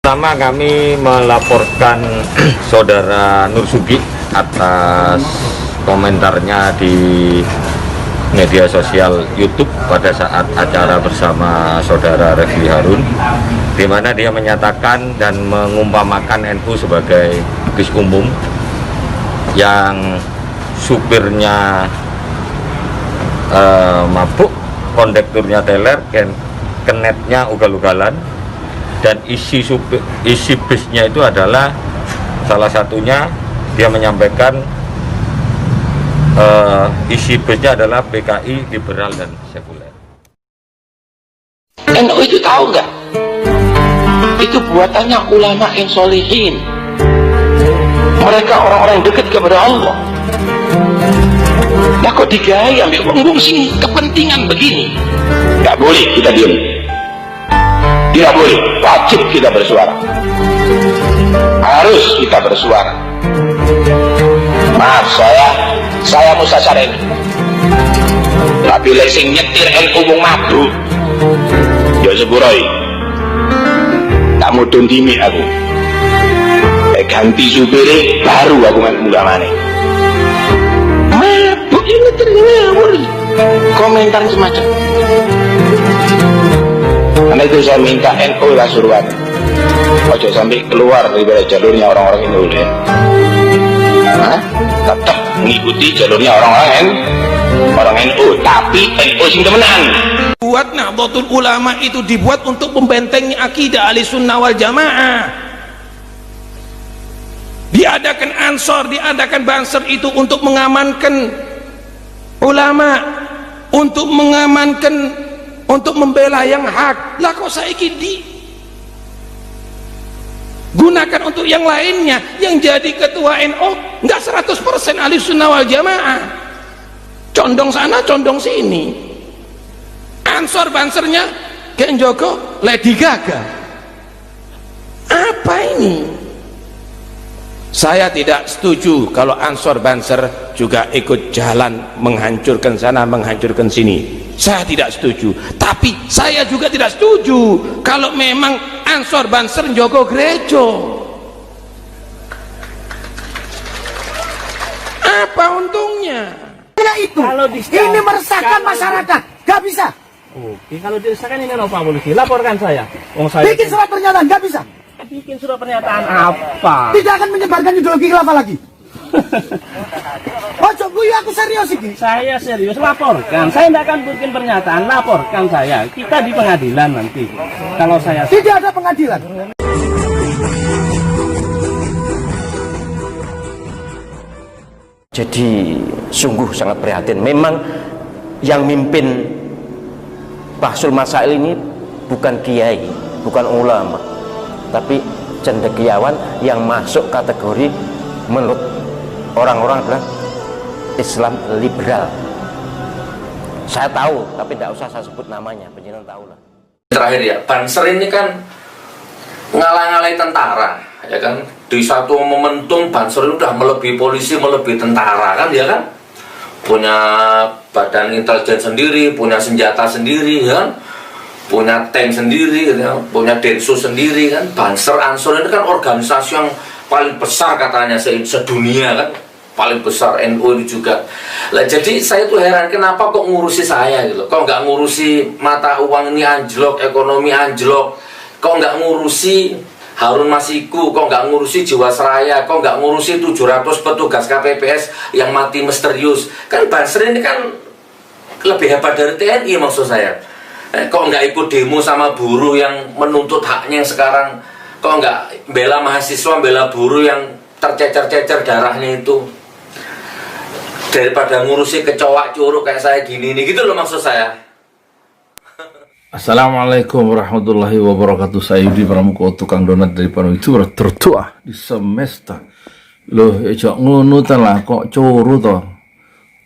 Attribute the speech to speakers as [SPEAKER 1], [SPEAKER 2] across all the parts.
[SPEAKER 1] Pertama kami melaporkan Saudara Nur Sugi atas komentarnya di media sosial YouTube pada saat acara bersama Saudara Refli Harun, di mana dia menyatakan dan mengumpamakan NU sebagai bis umum yang supirnya mabuk, kondekturnya teler, kenetnya ugal-ugalan, dan isi bisnya itu adalah salah satunya dia menyampaikan isi bisnya adalah PKI liberal dan sekuler.
[SPEAKER 2] NU itu tahu nggak? Itu buatannya ulama yang solihin. Mereka orang-orang yang dekat kepada Allah. Nah kok digaya ambil fungsi kepentingan begini? Nggak boleh kita diam. Tidak boleh, wajib kita bersuara. Harus kita bersuara. Maaf, saya Musa ini. Tapi lesing nyetir NU mung madu. Ya sepuroi. Tak mudun dimi aku. Ganti supir baru aku munggah maneh. Mabuk ini nyetir ngawur. Komentar semacam. Karena itu saya minta NU lah suruhan, ojo sampai keluar daripada jalurnya orang-orang itu ya. Tetap mengikuti jalurnya orang NU, tapi NU sing temenan. Buat Nahdlatul Ulama itu dibuat untuk membentengi akidah Ahlussunnah wal Jamaah. Diadakan Ansor, diadakan Banser itu untuk mengamankan ulama, untuk mengamankan, untuk membela yang hak. Lah kok saiki gunakan untuk yang lainnya. Yang jadi ketua NU enggak 100% Ahlussunnah wal Jamaah, condong sana condong sini. Ansor Bansernya kayak Joko Lady Gaga. Apa ini? Saya tidak setuju kalau Ansor Banser juga ikut jalan menghancurkan sana menghancurkan sini. Saya tidak setuju. Tapi saya juga tidak setuju kalau memang Ansor Banser njogo gereja. Apa untungnya?
[SPEAKER 3] Itu ini meresahkan masyarakat, gak bisa.
[SPEAKER 4] Oke, kalau diresahkan ini apa polisi? Laporkan saya.
[SPEAKER 3] Bikin surat pernyataan, gak bisa.
[SPEAKER 4] Bikin surat pernyataan apa?
[SPEAKER 3] Tidak akan menyebarkan ideologi khilafah lagi. Ojo guyu, aku serius ini.
[SPEAKER 4] Saya serius, laporkan. Saya tidak akan bikin pernyataan, laporkan saya. Kita di pengadilan nanti. Kalau saya
[SPEAKER 3] tidak ada pengadilan.
[SPEAKER 5] Jadi sungguh sangat prihatin. Memang yang mimpin Bahsul Masail ini bukan kiai, bukan ulama, tapi cendekiawan yang masuk kategori menurut orang-orang adalah Islam liberal. Saya tahu, tapi tidak usah saya sebut namanya, penjenengan tahu lah.
[SPEAKER 6] Terakhir ya, Banser ini kan ngalah-ngalahi tentara, ya kan? Di satu momentum Banser itu udah melebihi polisi, melebihi tentara kan, ya kan? Punya badan intelijen sendiri, punya senjata sendiri, ya kan? Punya tank sendiri, ya, punya Densus sendiri kan. Banser, Ansor ini kan organisasi yang paling besar katanya sedunia kan, paling besar. NU itu juga lah. Jadi saya tuh heran kenapa kok ngurusi saya gitu, kok nggak ngurusi mata uang ini anjlok, ekonomi anjlok, kok nggak ngurusi Harun Masiku, kok nggak ngurusi Jiwasraya, kok nggak ngurusi 700 petugas KPPS yang mati misterius. Kan Banser ini kan lebih hebat dari TNI maksud saya. Kok nggak ikut demo sama buruh yang menuntut haknya yang sekarang? Kok nggak bela mahasiswa, bela buruh yang tercecer-cecer darahnya itu? Daripada ngurusi kecoak curug kayak saya gini nih, gitu loh maksud saya.
[SPEAKER 7] Assalamualaikum warahmatullahi wabarakatuh. Saya Yudi Pramuko, tukang donat dari Panu itu tertua di semesta. Loh, ejak ngono lah kok coro toh.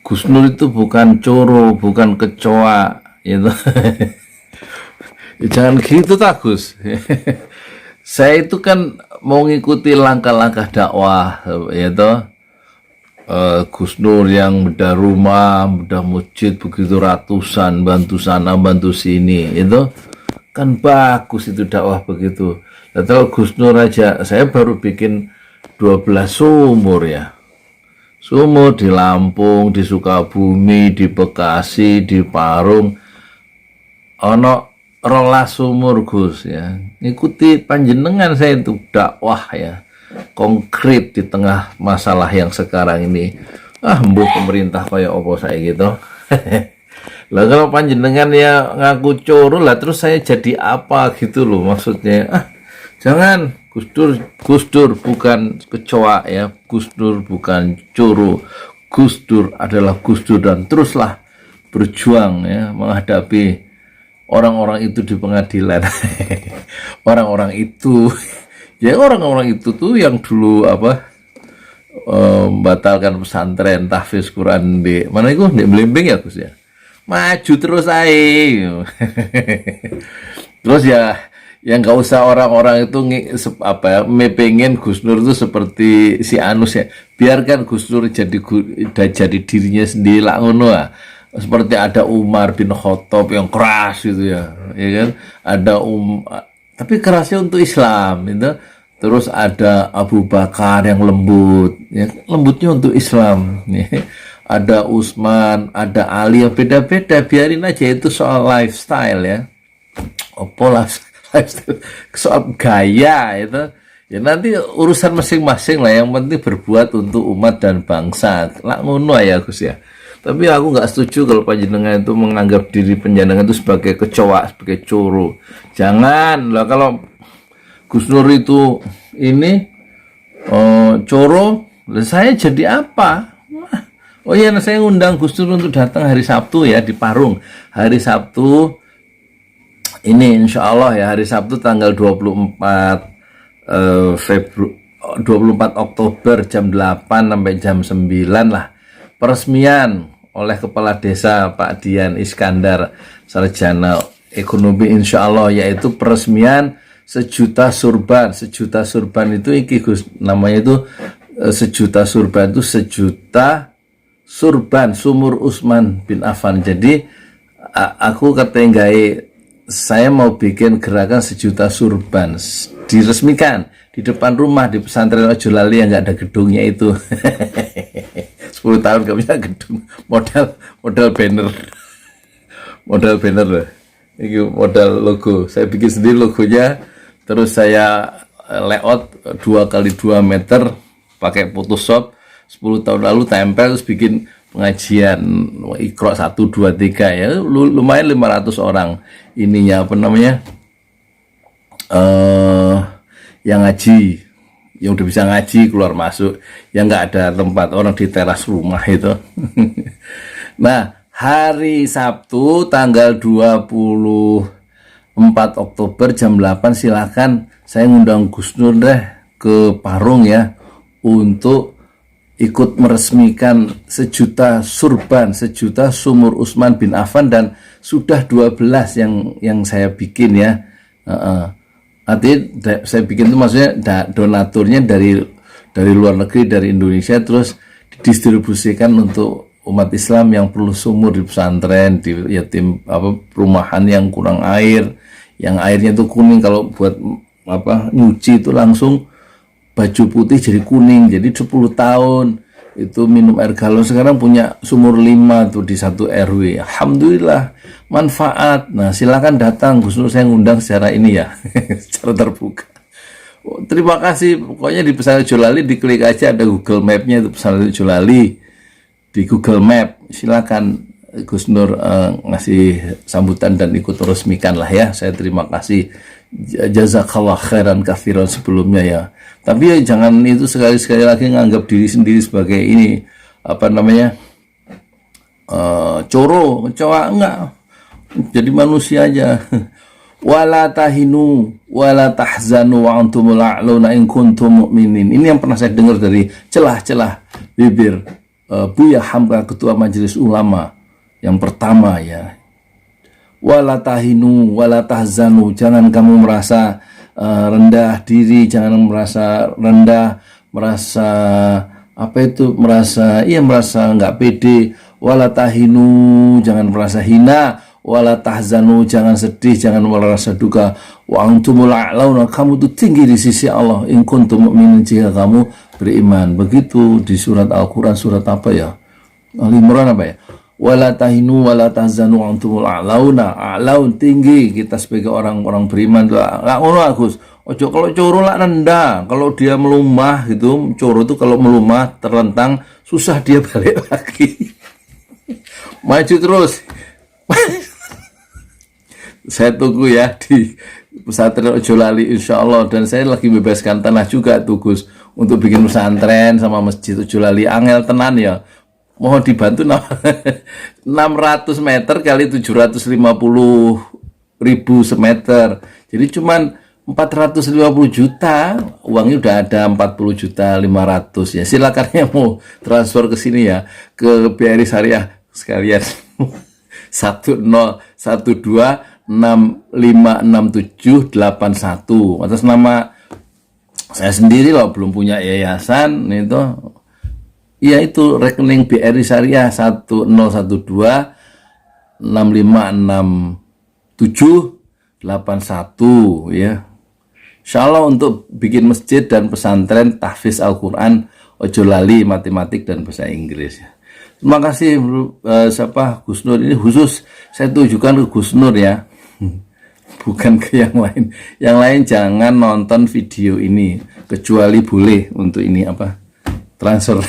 [SPEAKER 7] Gus Nur itu bukan coro, bukan kecoa, gitu. Jangan gitu tak Gus. Saya itu kan mau ngikuti langkah-langkah dakwah, gitu. Gus Nur yang bedah rumah, bedah masjid begitu ratusan, bantu sana, bantu sini, itu kan bagus itu dakwah begitu. Kalau Gus Nur aja, saya baru bikin 12 sumur ya. Sumur di Lampung, di Sukabumi, di Bekasi, di Parung. Ono 12 sumur Gus ya. Ikuti panjenengan saya itu dakwah ya. Konkret di tengah masalah yang sekarang ini. Mbuh pemerintah kayak opo saya gitu. Lah kalau panjenengan ya ngaku coro lah, terus saya jadi apa gitu loh maksudnya. Jangan, Gus Dur bukan kecoa ya, Gus Dur bukan coro. Gus Dur adalah Gus Dur, dan teruslah berjuang ya menghadapi orang-orang itu di pengadilan. Orang-orang itu ya, orang-orang itu tuh yang dulu membatalkan pesantren, tahfiz Quran di mana itu, di Belimbing ya Gus ya. Maju terus aja. Terus ya nggak usah orang-orang itu pengen Gus Nur itu seperti si Anus ya. Biarkan Gus Nur jadi dirinya sendiri lah ngono ah. Seperti ada Umar bin Khattab yang keras gitu ya kan? Ada tapi kerasnya untuk Islam gitu. Terus ada Abu Bakar yang lembut, ya, lembutnya untuk Islam. Ya. Ada Utsman, ada Ali yang beda-beda. Biarin aja, itu soal lifestyle ya. Lifestyle, soal gaya itu. Ya nanti urusan masing-masing lah. Yang penting berbuat untuk umat dan bangsa. Lah ngono ya Gus ya. Tapi aku nggak setuju kalau panjenengan itu menganggap diri panjenengan itu sebagai kecoa, sebagai coro. Jangan lah, kalau Gus Nur itu ini coro, saya jadi apa? Oh iya, saya ngundang Gus Nur untuk datang hari Sabtu ya di Parung. Hari Sabtu ini insya Allah ya, hari Sabtu tanggal 24 Oktober jam 8 sampai jam 9 lah. Peresmian oleh Kepala Desa Pak Dian Iskandar, Sarjana Ekonomi insya Allah, yaitu peresmian 1 juta surban. 1 juta surban itu Gus, namanya itu 1 juta surban itu 1 juta surban sumur Utsman bin Affan. Jadi aku katenggai, saya mau bikin gerakan 1 juta surban, diresmikan di depan rumah di pesantren Ojo Lali yang nggak ada gedungnya itu. 10 tahun gak bisa gedung, modal banner loh. Ini modal logo, saya bikin sendiri logonya. Terus saya layout 2x2 meter pakai Photoshop. 10 tahun lalu tempel, terus bikin pengajian Iqra 1, 2, 3 ya, lumayan 500 orang ininya yang ngaji, yang udah bisa ngaji keluar masuk, yang nggak ada tempat, orang di teras rumah itu. Nah, hari Sabtu tanggal 24 Oktober jam 8 silakan, saya ngundang Gus Nur deh ke Parung ya, untuk ikut meresmikan 1 juta surban, 1 juta sumur Utsman bin Affan, dan sudah 12 yang saya bikin ya. Artinya saya bikin itu maksudnya donaturnya dari luar negeri, dari Indonesia, terus didistribusikan untuk umat Islam yang perlu sumur di pesantren, di yatim perumahan yang kurang air, yang airnya itu kuning, kalau buat nyuci itu langsung baju putih jadi kuning. Jadi 10 tahun itu minum air galon, sekarang punya sumur 5 tuh di 1 RW. Alhamdulillah manfaat. Nah silakan datang Gus Nur, saya ngundang secara ini ya, secara terbuka. Terima kasih. Pokoknya di Pesantren Ojo Lali diklik aja, ada Google Map-nya itu Pesantren Ojo Lali, di Google Map. Silakan Gus Nur ngasih sambutan dan ikut resmikan lah ya. Saya terima kasih. Jazakallah khairan katsiran sebelumnya ya. Tapi ya jangan itu sekali-sekali lagi nganggap diri sendiri sebagai ini coro, kecoa, enggak. Jadi manusia aja. Wala tahinu wala tahzanu wa antumul a'launa in kuntum mu'minin. Ini yang pernah saya dengar dari celah-celah bibir Buya Hamka, ketua Majelis Ulama yang pertama ya. Wala tahinu wala tahzanu, jangan kamu merasa rendah diri, jangan merasa rendah, merasa nggak pede. Wala tahinu, jangan merasa hina. wala tahzanu, jangan sedih, jangan merasa duka, wa antumul a'launa, kamu tuh tinggi di sisi Allah, in kuntum mu'minin, jika kamu beriman. Begitu di surat Al-Quran, surat apa ya, Al-Imran apa ya, wala tahinu wala tahzanu wa antumul a'launa, a'laun tinggi, kita sebagai orang-orang beriman tuh nggak ngono Agus. Ojo kalau coro lah rendah, kalau dia melumah gitu, coro itu kalau melumah terlentang susah dia balik lagi. Maju terus. Saya tunggu ya di pesantren Ojo Lali insya Allah, dan saya lagi bebaskan tanah juga tuh Gus untuk bikin pesantren sama masjid Ojo Lali. Angel tenan ya, mohon dibantu 600 meter kali 750.000 semeter, jadi cuman 450 juta, uangnya udah ada 40.500.000 ya. Silakan yang mau transfer ke sini ya, ke BRI Syariah sekalian. 1012656781 atas nama saya sendiri loh, belum punya yayasan itu. Ya itu rekening BRI Syariah 1012656781 ya. Insyaallah untuk bikin masjid dan pesantren tahfiz Al-Quran Ojo Lali, matematik dan bahasa Inggris ya. Terima kasih siapa Gus Nur, ini khusus saya tujukan ke Gus Nur ya, bukan ke yang lain. Yang lain jangan nonton video ini, kecuali boleh untuk ini apa, transfer.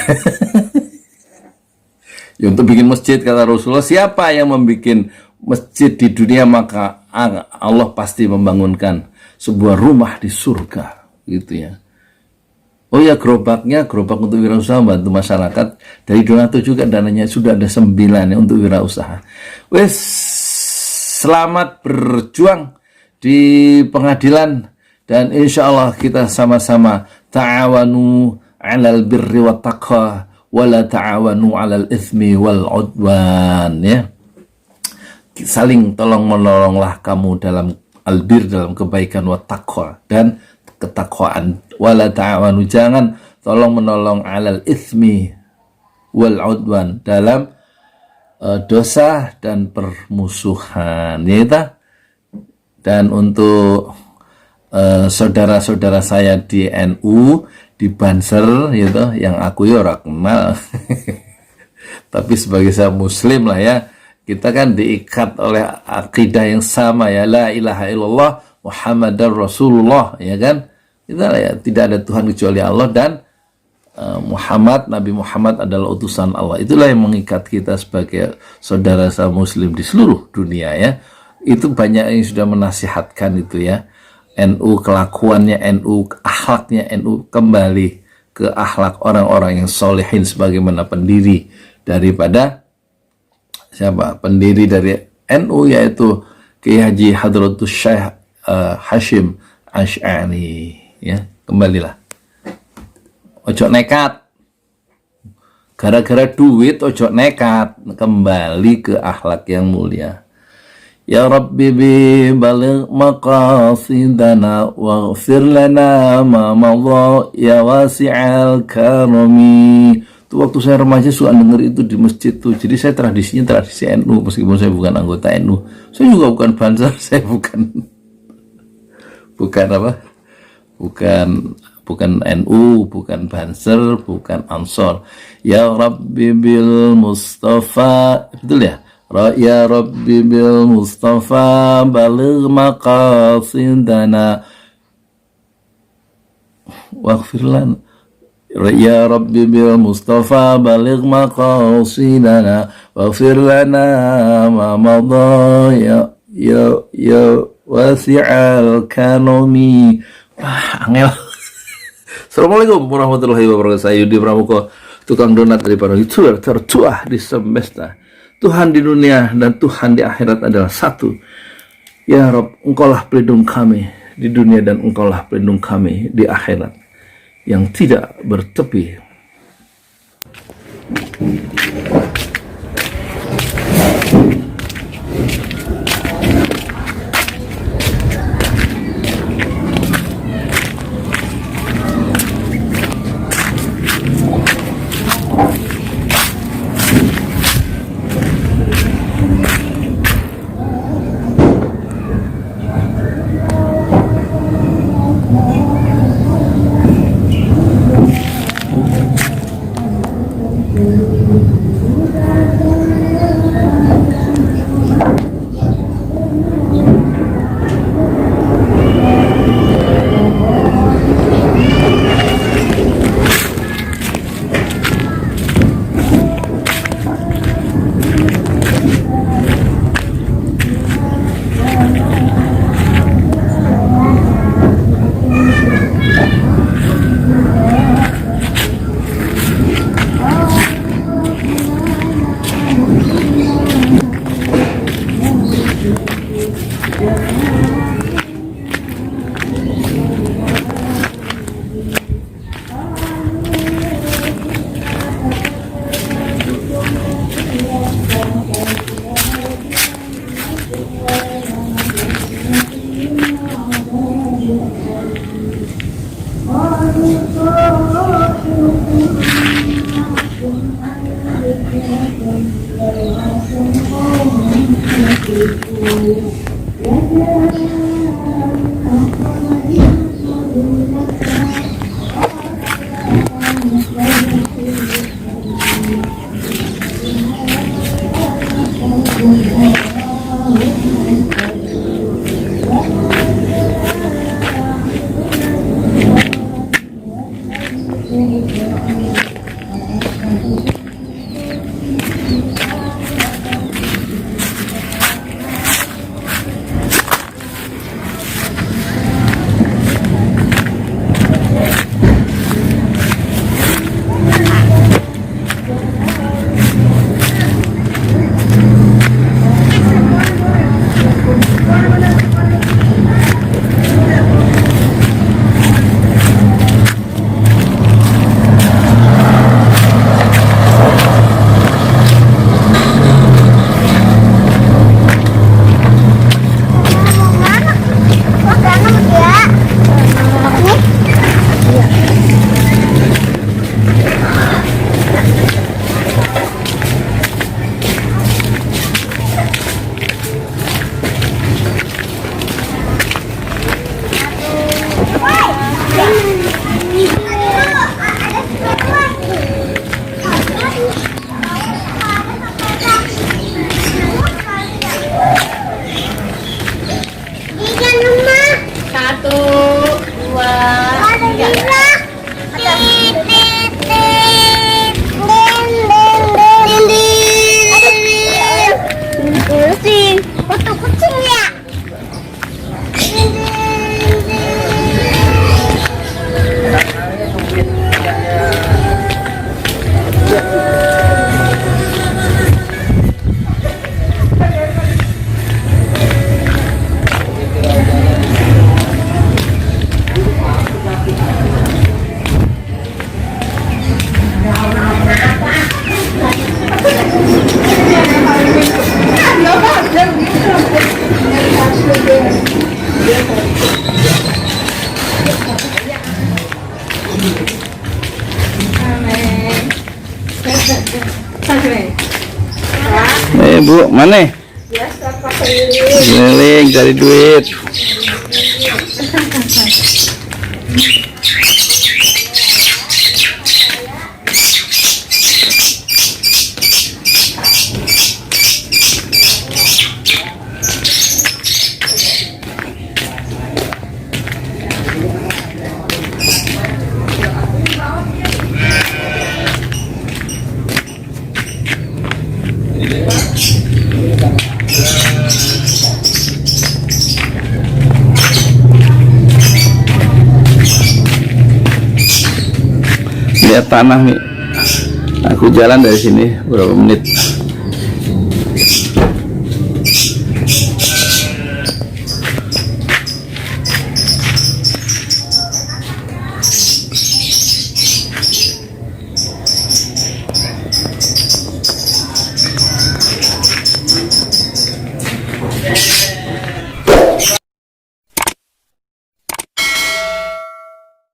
[SPEAKER 7] Ya, untuk bikin masjid kata Rasulullah, siapa yang membuat masjid di dunia maka Allah pasti membangunkan sebuah rumah di surga gitu ya. Oh ya, gerobak untuk wirausaha bantu masyarakat dari donatur juga, dananya sudah ada 9 ya untuk wirausaha. Wes, selamat berjuang di pengadilan, dan insya Allah kita sama-sama ta'awanu 'alal birri wat taqwa wala ta'awanu 'alal itsmi wal 'udwan ya. Saling tolong menolonglah kamu dalam albir, dalam kebaikan, wat taqwa dan ketakwaan, wala ta'awanu, jangan tolong menolong 'alal itsmi wal 'udwan, dalam dosa dan permusuhan ya. Dan untuk saudara-saudara saya di NU, di Banser gitu, yang aku ya ora kenal tapi sebagai saya muslim lah ya, kita kan diikat oleh akidah yang sama ya, la ilaha illallah Muhammadar Rasulullah ya kan. Kita ya, tidak ada Tuhan kecuali Allah, dan Nabi Muhammad adalah utusan Allah. Itulah yang mengikat kita sebagai saudara sama muslim di seluruh dunia ya. Itu banyak yang sudah menasihatkan itu ya. NU, kelakuannya NU, akhlaknya NU kembali ke akhlak orang-orang yang solehin, sebagaimana pendiri daripada siapa? Pendiri dari NU yaitu Kiai Haji Hadratus Syekh Hashim Asy'ari ya. Kembalilah, ojo nekat gara-gara duit, ojo nekat, kembali ke akhlak yang mulia. Ya Rabbi bi baligh maqasidana waghfir lana ma madha ya wasi'al karami. Itu waktu saya remaja suka denger itu di masjid tuh. Jadi saya tradisinya tradisi NU, meskipun saya bukan anggota NU. Saya juga bukan Banser, saya bukan apa? Bukan NU, bukan Banser, bukan Ansor. Ya Rabbi bil Mustafa, betul ya? Ya Rabbi bil Mustafa baligh maqasidana waghfir lana. Ya Rabbi bil Mustafa baligh maqasidana waghfir lana ma madha ya wasi'al kanami. Angel. Assalamualaikum warahmatullahi wabarakatuh. Saya Yudi Pramuko, tukang donat dari Pano YouTuber tertua di semesta. Tuhan di dunia dan Tuhan di akhirat adalah satu. Ya Rob, Engkaulah pelindung kami di dunia dan Engkaulah pelindung kami di akhirat yang tidak bertepi.
[SPEAKER 4] Bu, mana? Keliling cari duit. Lihat tanah nih, aku jalan dari sini berapa menit.